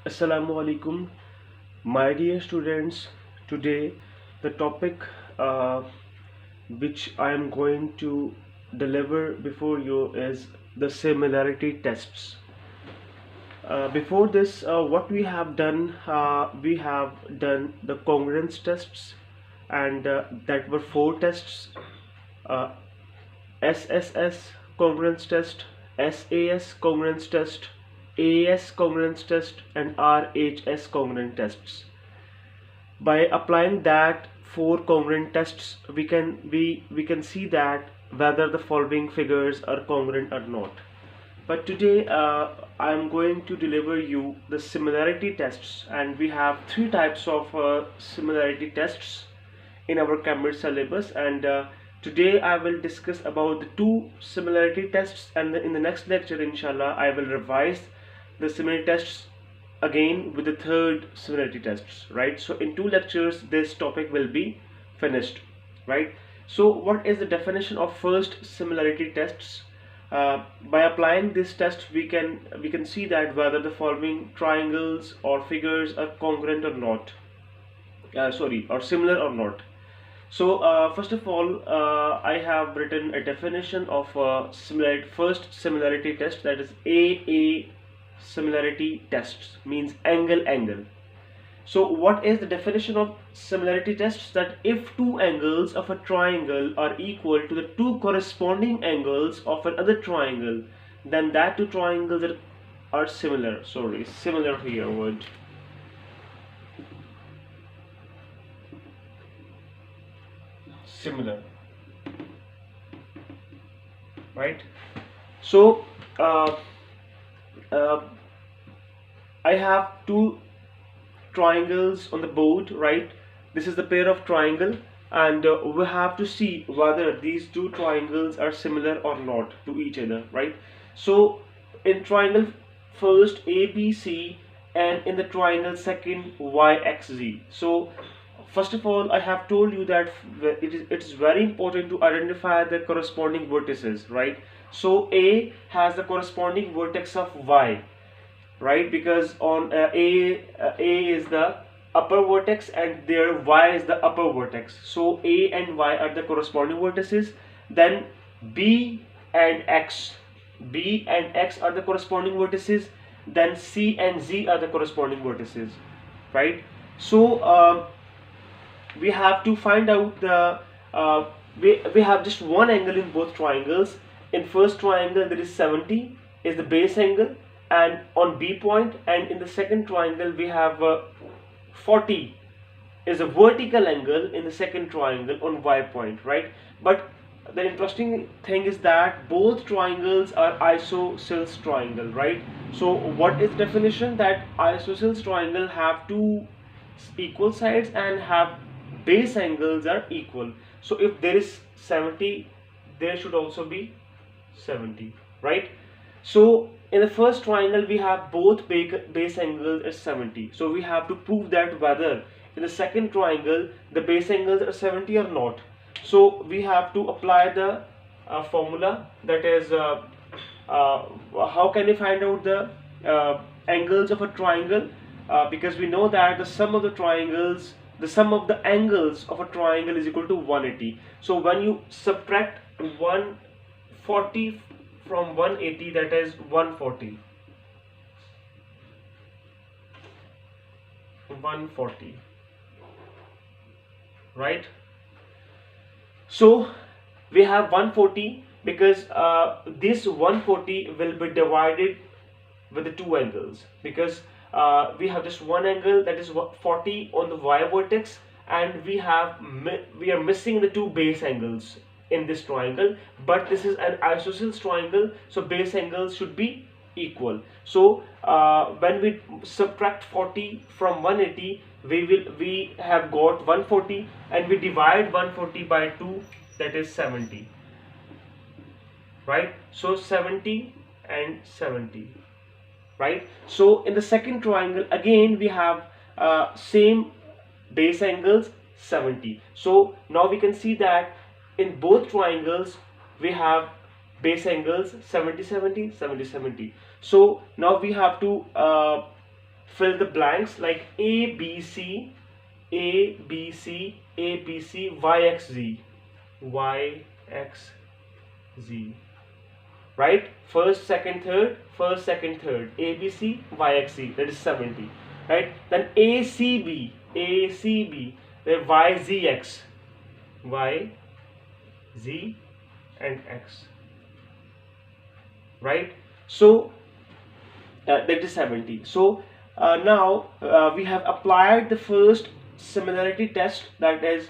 Assalamu alaikum, my dear students. Today, the topic which I am going to deliver before you is the similarity tests. Before this, what we have done the congruence tests, and that were four tests: uh, SSS congruence test, SAS congruence test, AS congruence test, and RHS congruent tests. By applying that four congruent tests, we can see that whether the following figures are congruent or not. But today I am going to deliver you the similarity tests, and we have three types of similarity tests in our Cambridge syllabus. And today I will discuss about the two similarity tests, and in the next lecture, inshallah, I will revise the similarity tests again with the third similarity tests, right? So in two lectures this topic will be finished, right? So what is the definition of first similarity tests? By applying this test, we can see that whether the following triangles or figures are congruent or not, or similar or not. So first of all, I have written a definition of first similarity test, that is AA similarity tests, means angle. So what is the definition of similarity tests? That if two angles of a triangle are equal to the two corresponding angles of another triangle, then that two triangles are similar. Sorry, similar here word. Similar, right? So uh, I have two triangles on the board, right? This is the pair of triangle, and we have to see whether these two triangles are similar or not to each other, right? So in triangle first ABC, and in the triangle second YXZ. So first of all, I have told you that it's very important to identify the corresponding vertices, right? So A has the corresponding vertex of Y, right? Because on A is the upper vertex and there Y is the upper vertex. So A and Y are the corresponding vertices. Then B and X, B and X are the corresponding vertices. Then C and Z are the corresponding vertices, right? So we have to find out the we have just one angle in both triangles. In first triangle there is 70 is the base angle and on B point, and in the second triangle we have 40 is a vertical angle in the second triangle on Y point, right? But the interesting thing is that both triangles are isosceles triangle, right? So what is definition? That isosceles triangle have two equal sides and have base angles are equal. So if there is 70, there should also be 70, right? So in the first triangle we have both base angles are 70. So we have to prove that whether in the second triangle the base angles are 70 or not. So we have to apply the formula, that is how can we find out the angles of a triangle? Because we know that the sum of the angles of a triangle is equal to 180. So when you subtract 140 from 180, that is 140. 140, right? So we have 140 because this 140 will be divided with the two angles, because we have just one angle, that is 40 on the Y vertex, and we are missing the two base angles in this triangle. But this is an isosceles triangle, so base angles should be equal. So when we subtract 40 from 180, we have got 140, and we divide 140 by 2, that is 70, right? So 70 and 70, right? So in the second triangle again we have same base angles 70. So now we can see that in both triangles we have base angles 70 70 70 70. So now we have to fill the blanks like A, B, C, A, B, C, A, B, C, Y, X, Z, Y, X, Z, right? First, second, third, first, second, third, A, B, C, Y, X, Z, that is 70, right? Then A, C, B, A, C, B, then Y, Z, X, Y, Z, and X, right? So that is 70. So now we have applied the first similarity test, that is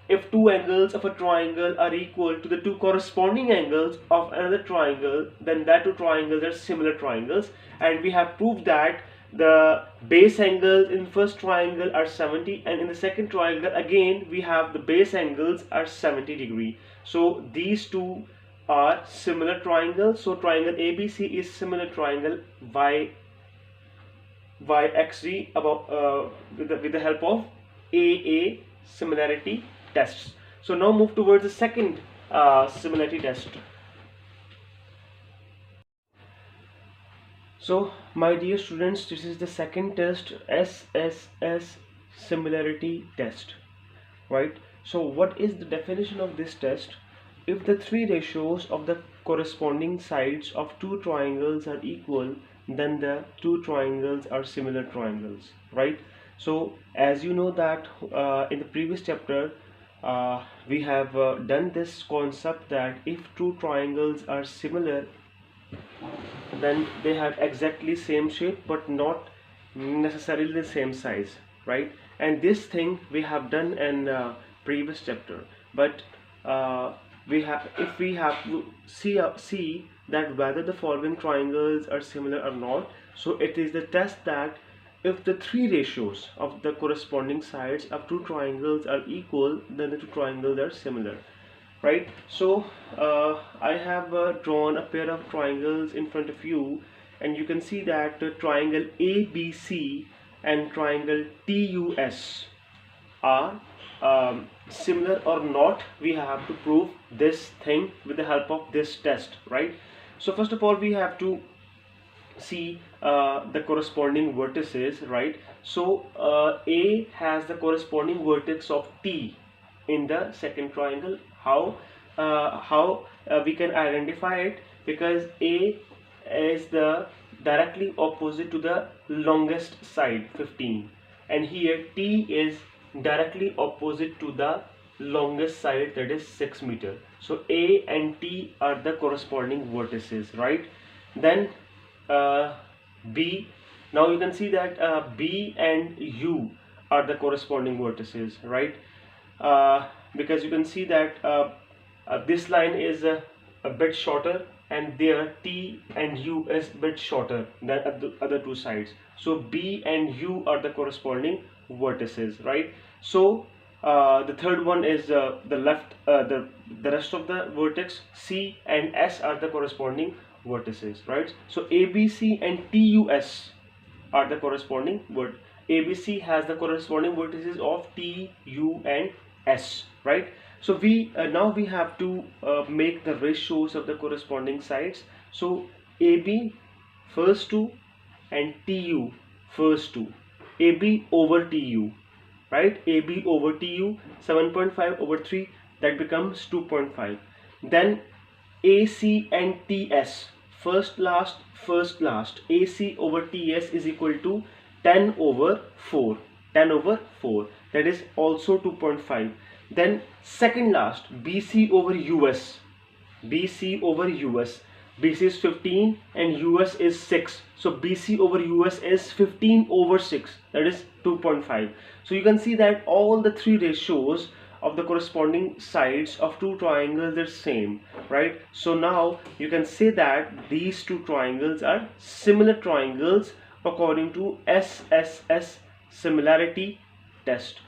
if two angles of a triangle are equal to the two corresponding angles of another triangle, then that two triangles are similar triangles, and we have proved that the base angles in first triangle are 70, and in the second triangle again we have the base angles are 70 degree. So these two are similar triangles. So triangle ABC is similar triangle YXZ about with the help of AA similarity tests. So now move towards the second similarity test. So my dear students, this is the second test, SSS similarity test, right? So what is the definition of this test? If the three ratios of the corresponding sides of two triangles are equal, then the two triangles are similar triangles, right? So as you know that in the previous chapter we have done this concept that if two triangles are similar, then they have exactly same shape but not necessarily the same size, right? And this thing we have done in previous chapter, but if we have to see that whether the following triangles are similar or not, so it is the test that if the three ratios of the corresponding sides of two triangles are equal, then the two triangles are similar, right? So I have drawn a pair of triangles in front of you, and you can see that the triangle ABC and triangle TUS are similar or not. We have to prove this thing with the help of this test, right? So first of all we have to see the corresponding vertices, right? So A has the corresponding vertex of T in the second triangle. How we can identify it? Because A is the directly opposite to the longest side 15, and here T is directly opposite to the longest side, that is 6 meter. So A and T are the corresponding vertices, right? Then B, now you can see that B and U are the corresponding vertices, right? Because you can see that this line is a bit shorter, and there T and U is a bit shorter than the other two sides. So B and U are the corresponding vertices, right? So the third one is the left, the rest of the vertex C and S are the corresponding vertices, right? So ABC and TUS are the corresponding vert. ABC has the corresponding vertices of T, U, and S, right? So we now we have to make the ratios of the corresponding sides. So AB first two and TU first two. AB over TU, right? AB over TU, 7.5 over 3, that becomes 2.5. Then AC and TS, first last first last, AC over TS is equal to 10 over 4, 10 over 4, that is also 2.5. Then second last, BC over US, BC over US, BC is 15 and US is 6, so BC over US is 15 over 6, that is 2.5. So you can see that all the three ratios of the corresponding sides of two triangles are same, right? So now you can say that these two triangles are similar triangles according to SSS similarity test.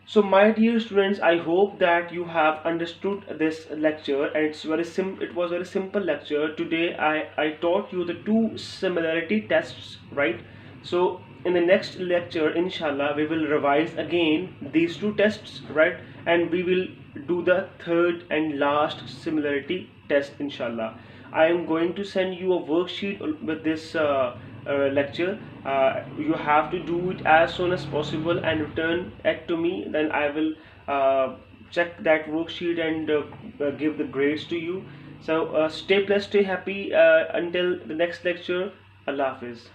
So my dear students, I hope that you have understood this lecture, and it was very simple lecture. Today I taught you the two similarity tests, right? So in the next lecture, inshallah, we will revise again these two tests, right? And we will do the third and last similarity test, inshallah. I am going to send you a worksheet with this lecture. You have to do it as soon as possible and return it to me. Then I will check that worksheet and give the grades to you. So stay blessed, stay happy until the next lecture. Allah Hafiz.